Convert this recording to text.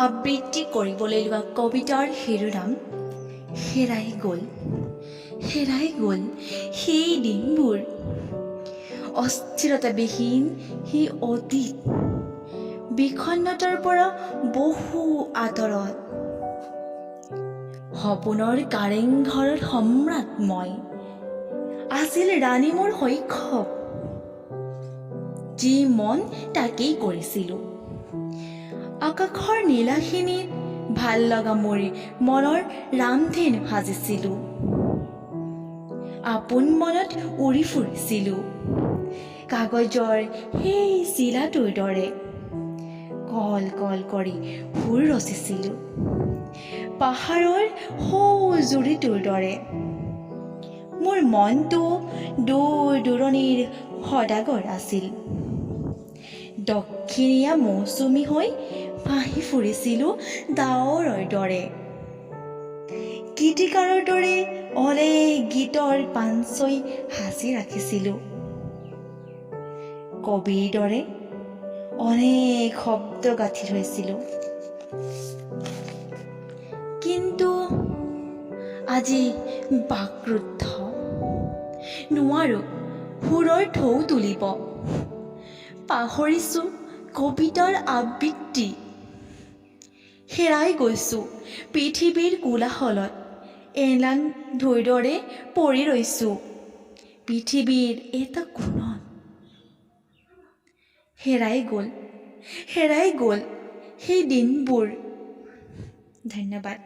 আবৃত্তি কৰিবলৈ লোৱা কবিতাৰ শিৰোনাম হেৰাই গ'ল সেই দিনবোৰ, অস্থিৰতাবিহীন সেই অতীত, বিষণ্ণতাৰ পৰা বহু আঁতৰত। সপোনৰ কাৰেংঘৰত সম্ৰাট মই, আছিল ৰাণী মোৰ শৈশৱ। যি মন তাকেই কৰিছিলোঁ, আকাশৰ নীলাখিনিত ভাল লগা মোৰ মনৰ ৰামধেনু সাজিছিলোঁ। আপোন মনত উৰি ফুৰিছিলোঁ, কাগজৰ সেই চিলাটোৰ দৰে। কল কল কৰি সুৰ ৰচিছিলোঁ, পাহাৰৰ সৌ জুৰিটোৰ দৰে। মোৰ মনটো দূৰ দূৰণিৰ সদাগৰ আছিল, দক্ষিণীয়া মৌচুমী হৈ ভাহি ফুৰিছিলোঁ ডাৱৰৰ দৰে। গীতিকাৰৰ দৰে অলেখ গীতৰ পাঞ্চৈ সাজি ৰাখিছিলোঁ, কবিৰ দৰে অনেক শব্দ গাঁঠি থৈছিলোঁ। কিন্তু আজি বাকৰুদ্ধ, নোৱাৰো সুৰৰ ঢৌ তুলিব। পাহৰিছোঁ কবিতাৰ আবৃত্তি, হেৰাই গৈছোঁ পৃথিৱীৰ কোলাহলত। এলান ধৈৰ্যৰে পৰি ৰৈছোঁ পৃথিৱীৰ এটা কোণত। হেৰাই গ'ল সেই দিনবোৰ। ধন্যবাদ।